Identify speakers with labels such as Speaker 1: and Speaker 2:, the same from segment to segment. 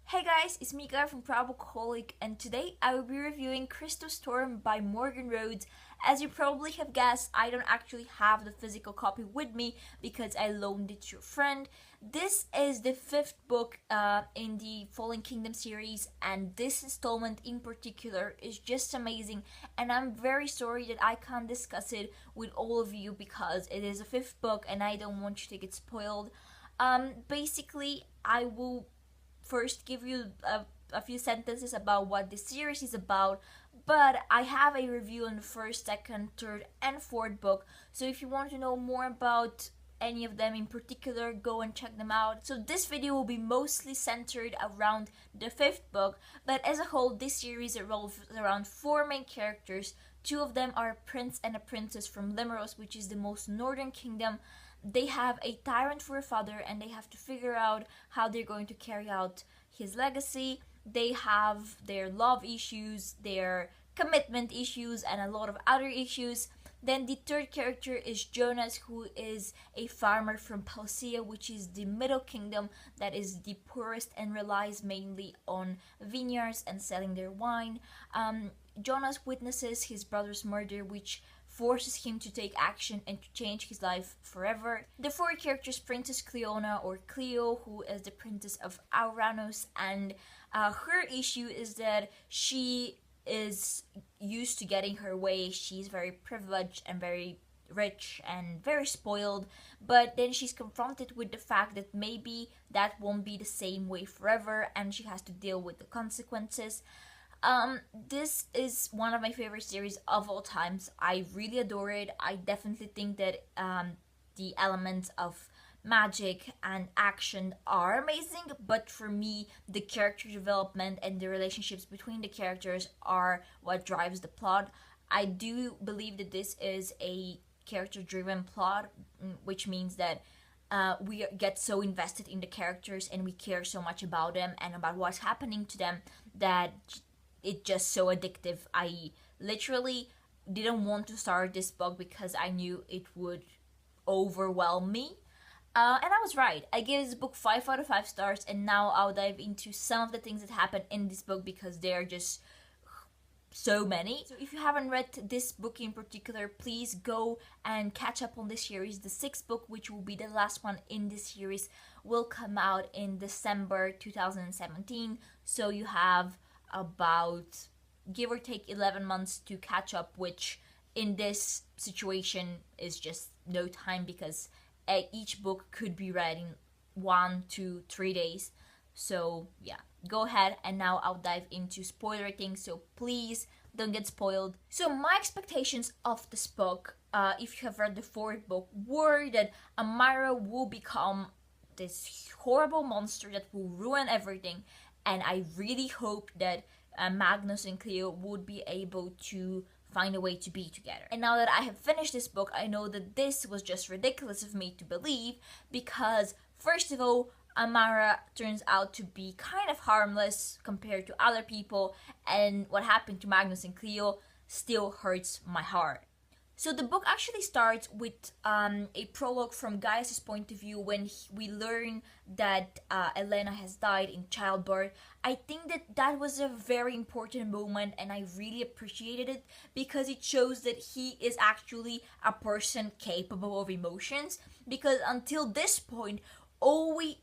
Speaker 1: Hey guys, it's Mika from Probaholic, and today I will be reviewing Crystal Storm by Morgan Rhodes. As you probably have guessed, I don't actually have the physical copy with me because I loaned it to a friend. This is the fifth book in the Fallen Kingdom series, and this installment in particular is just amazing. And I'm very sorry that I can't discuss it with all of you because it is a fifth book and I don't want you to get spoiled. Basically, I will first give you a few sentences about what this series is about, but I have a review on the first, second, third, and fourth book. So if you want to know more about any of them in particular, go and check them out. So this video will be mostly centered around the fifth book, but as a whole, this series revolves around four main characters. Two of them are a prince and a princess from Limeros, which is the most northern kingdom. They have a tyrant for a father and they have to figure out how they're going to carry out his legacy. They have their love issues, their commitment issues, and a lot of other issues. Then the third character is Jonas, who is a farmer from Palsia, which is the middle kingdom that is the poorest and relies mainly on vineyards and selling their wine. Jonas witnesses his brother's murder, which forces him to take action and to change his life forever. The fourth character is Princess Cleona, or Cleo, who is the princess of Auranos, and her issue is that she is used to getting her way. She's very privileged and very rich and very spoiled, but then she's confronted with the fact that maybe that won't be the same way forever and she has to deal with the consequences. This is one of my favorite series of all times. I really adore it. I definitely think that the elements of magic and action are amazing, but for me, the character development and the relationships between the characters are what drives the plot. I do believe that this is a character driven plot, which means that we get so invested in the characters and we care so much about them and about what's happening to them that it's just so addictive. I literally didn't want to start this book because I knew it would overwhelm me. And I was right. I gave this book 5 out of 5 stars, and now I'll dive into some of the things that happen in this book because they're just so many. So if you haven't read this book in particular, please go and catch up on this series. The sixth book, which will be the last one in this series, will come out in December 2017. So you have about, give or take, 11 months to catch up, which in this situation is just no time because each book could be read in 1 to 3 days. So yeah, go ahead, and now I'll dive into spoiler things, so please don't get spoiled. So my expectations of this book, if you have read the fourth book, were that Amara will become this horrible monster that will ruin everything, and I really hope that Magnus and Cleo would be able to find a way to be together. And now that I have finished this book, I know that this was just ridiculous of me to believe because, first of all, Amara turns out to be kind of harmless compared to other people, and what happened to Magnus and Cleo still hurts my heart. So the book actually starts with a prologue from Gaius' point of view when we learn that Elena has died in childbirth. I think that that was a very important moment and I really appreciated it because it shows that he is actually a person capable of emotions, because until this point, all we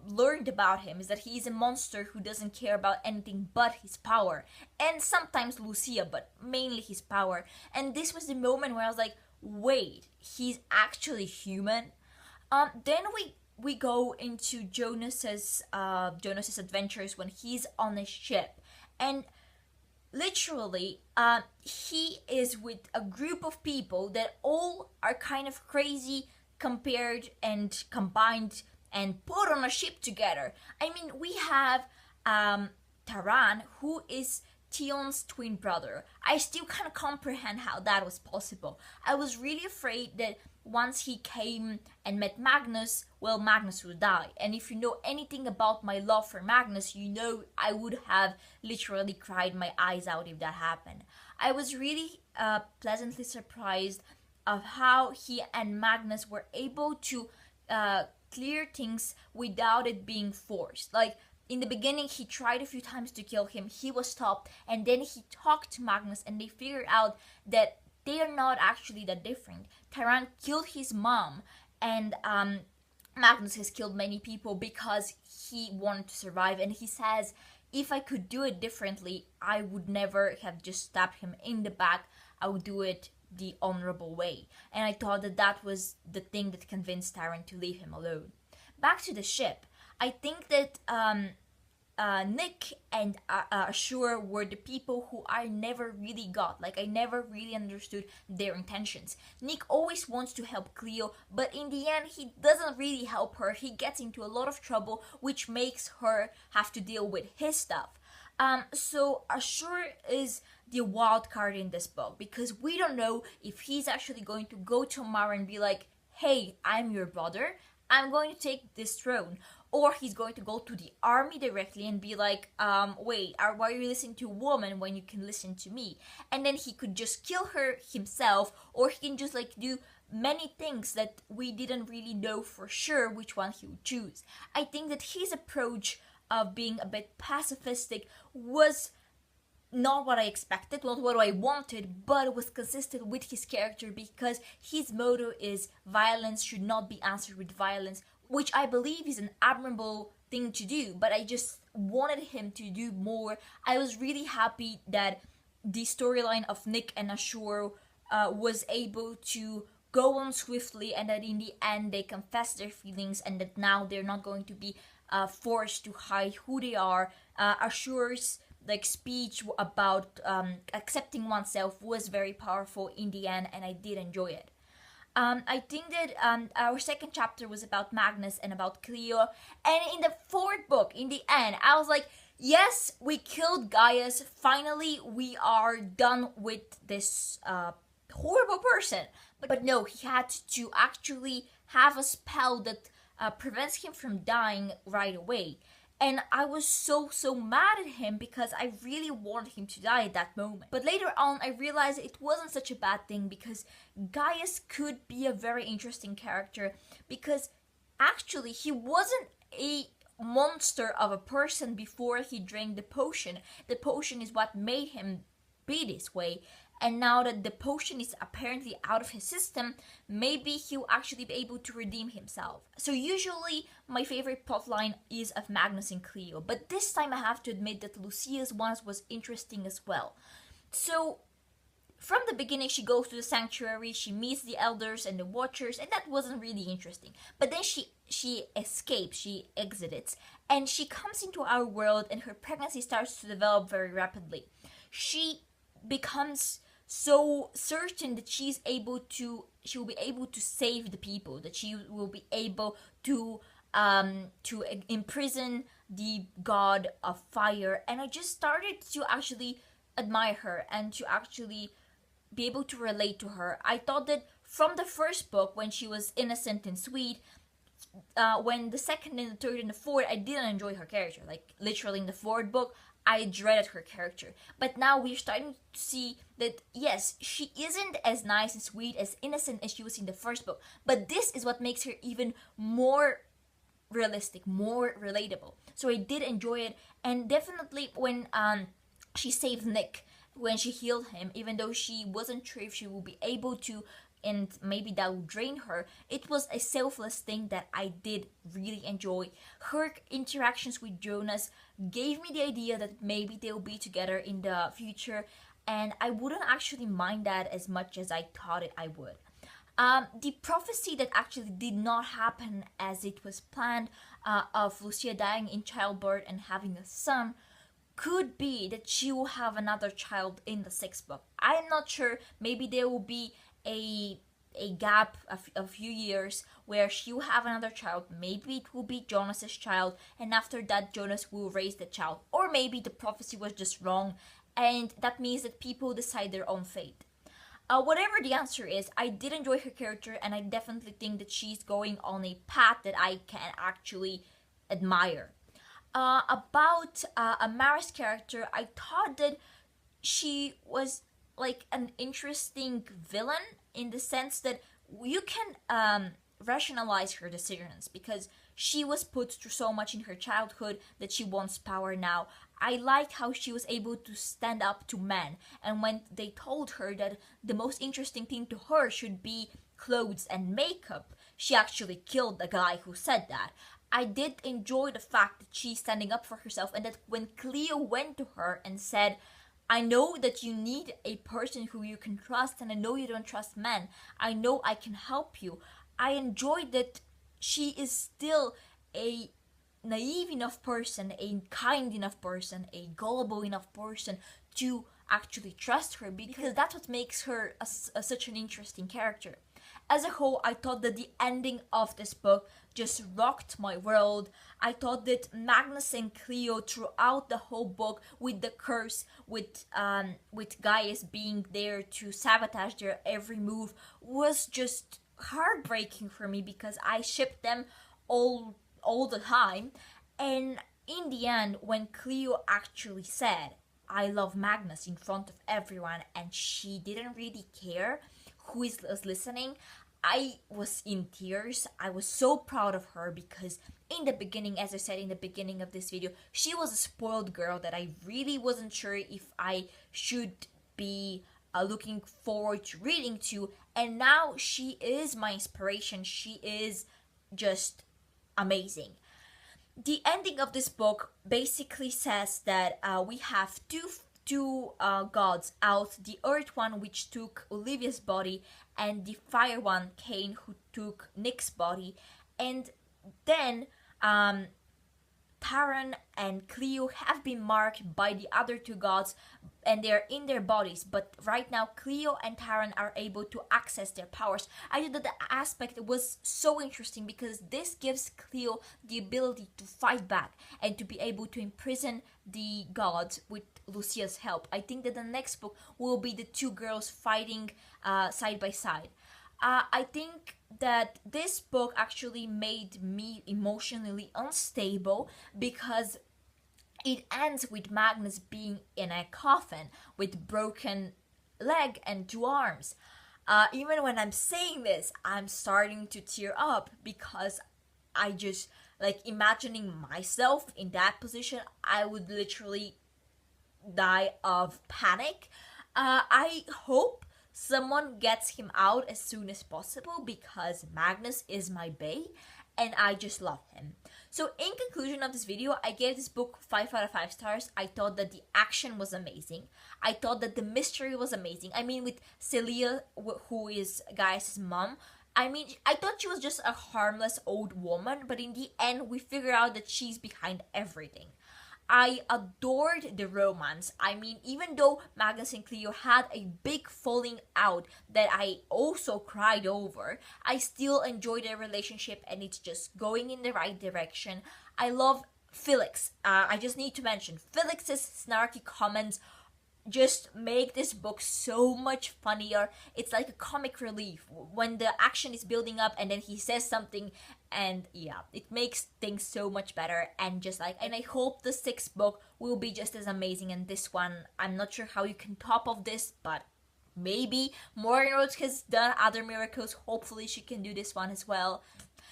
Speaker 1: learned about him is that he's a monster who doesn't care about anything but his power, and sometimes Lucia, but mainly his power. And this was the moment where I was like, wait, he's actually human. Then we go into Jonas's adventures when he's on a ship, and literally he is with a group of people that all are kind of crazy compared and combined and put on a ship together. I mean, we have Taran, who is Tion's twin brother. I still can't comprehend how that was possible. I was really afraid that once he came and met Magnus, well, Magnus would die. And if you know anything about my love for Magnus, you know I would have literally cried my eyes out if that happened. I was really pleasantly surprised of how he and Magnus were able to clear things without it being forced. Like, in the beginning, he tried a few times to kill him. He was stopped, and then he talked to Magnus, and they figured out that they are not actually that different. Tyrant killed his mom, and Magnus has killed many people because he wanted to survive. And he says, if I could do it differently, I would never have just stabbed him in the back. I would do it the honorable way. And I thought that that was the thing that convinced Tyrant to leave him alone. Back to the ship. I think that Nick and Ashura were the people who I never really got. Like, I never really understood their intentions. Nick always wants to help Cleo, but in the end, he doesn't really help her. He gets into a lot of trouble, which makes her have to deal with his stuff. So Ashura is the wild card in this book, because we don't know if he's actually going to go to Mara and be like, hey, I'm your brother, I'm going to take this throne. Or he's going to go to the army directly and be like, wait, why are you listening to a woman when you can listen to me? And then he could just kill her himself, or he can just like do many things that we didn't really know for sure which one he would choose. I think that his approach of being a bit pacifistic was not what I expected, not what I wanted, but it was consistent with his character, because his motto is violence should not be answered with violence, which I believe is an admirable thing to do, but I just wanted him to do more. I was really happy that the storyline of Nick and Ashura was able to go on swiftly, and that in the end they confess their feelings, and that now they're not going to be forced to hide who they are. Ashura's like speech about accepting oneself was very powerful in the end, and I did enjoy it. I think that our second chapter was about Magnus and about Cleo, and in the fourth book, in the end, I was like, yes, we killed Gaius, finally we are done with this horrible person. But no, he had to actually have a spell that prevents him from dying right away. And I was so mad at him, because I really wanted him to die at that moment. But later on, I realized it wasn't such a bad thing, because Gaius could be a very interesting character, because actually he wasn't a monster of a person before he drank the potion. The potion is what made him be this way. And now that the potion is apparently out of his system, maybe he'll actually be able to redeem himself. So usually my favorite plotline is of Magnus and Cleo, but this time I have to admit that Lucia's one was interesting as well. So from the beginning, she goes to the sanctuary, she meets the elders and the watchers, and that wasn't really interesting. But then she escapes, she exits, and she comes into our world, and her pregnancy starts to develop very rapidly. She becomes so certain that she will be able to save the people, that she will be able to imprison the god of fire. And I just started to actually admire her and to actually be able to relate to her. I thought that from the first book, when she was innocent and sweet, when the second and the third and the fourth, I didn't enjoy her character. Like, literally in the fourth book, I dreaded her character. But now we're starting to see that, yes, she isn't as nice and sweet, as innocent as she was in the first book. But this is what makes her even more realistic, more relatable. So I did enjoy it. And definitely when she saved Nick, when she healed him, even though she wasn't sure if she will be able to, and maybe that will drain her, it was a selfless thing that I did really enjoy. Her interactions with Jonas gave me the idea that maybe they'll be together in the future, and I wouldn't actually mind that as much as I thought I would. The prophecy that actually did not happen as it was planned, of Lucia dying in childbirth and having a son, could be that she will have another child in the sixth book. I'm not sure. Maybe there will be a gap of a few years where she will have another child. Maybe it will be Jonas's child, and after that Jonas will raise the child. Or maybe the prophecy was just wrong, and that means that people decide their own fate. Whatever the answer is, I did enjoy her character, and I definitely think that she's going on a path that I can actually admire. About Amara's character, I thought that she was like an interesting villain, in the sense that you can rationalize her decisions, because she was put through so much in her childhood that she wants power now. I liked how she was able to stand up to men, and when they told her that the most interesting thing to her should be clothes and makeup, she actually killed the guy who said that. I did enjoy the fact that she's standing up for herself, and that when Cleo went to her and said, I know that you need a person who you can trust, and I know you don't trust men. I know I can help you. I enjoyed that she is still a naive enough person, a kind enough person, a gullible enough person to actually trust her, because that's what makes her such an interesting character. As a whole, I thought that the ending of this book just rocked my world. I thought that Magnus and Cleo throughout the whole book, with the curse, with Gaius being there to sabotage their every move, was just heartbreaking for me, because I shipped them all the time. And in the end, when Cleo actually said, I love Magnus in front of everyone, and she didn't really care who is listening, I was in tears. I was so proud of her, because in the beginning, as I said in the beginning of this video, she was a spoiled girl that I really wasn't sure if I should be looking forward to reading to, and now she is my inspiration. She is just amazing. The ending of this book basically says that we have two gods out, the earth one, which took Olivia's body, and the fire one, Cain, who took Nick's body. And then Taran and Cleo have been marked by the other two gods, and they're in their bodies, but right now Cleo and Taran are able to access their powers. I thought that the aspect was so interesting, because this gives Cleo the ability to fight back and to be able to imprison the gods with Lucia's help. I think that the next book will be the two girls fighting side by side. I think that this book actually made me emotionally unstable, because it ends with Magnus being in a coffin with broken leg and two arms. Even when I'm saying this, I'm starting to tear up, because I just, like, imagining myself in that position, I would literally die of panic. I hope someone gets him out as soon as possible, because Magnus is my bae and I just love him. So in conclusion of this video, I gave this book 5 out of 5 stars. I thought that the action was amazing. I thought that the mystery was amazing. I mean, with Celia, who is Gaius' mom, I mean, I thought she was just a harmless old woman, but in the end, we figure out that she's behind everything. I adored the romance. I mean, even though Magnus and Cleo had a big falling out that I also cried over, I still enjoy their relationship, and it's just going in the right direction. I love Felix. I just need to mention, Felix's snarky comments just make this book so much funnier. It's like a comic relief when the action is building up and then he says something, and yeah, it makes things so much better. And I hope the 6th book will be just as amazing. And this one, I'm not sure how you can top of this, but maybe. Morgan Rhodes has done other miracles. Hopefully she can do this one as well.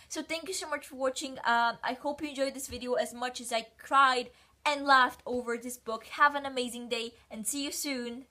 Speaker 1: So thank you so much for watching. I hope you enjoyed this video as much as I cried and laughed over this book. Have an amazing day, and see you soon.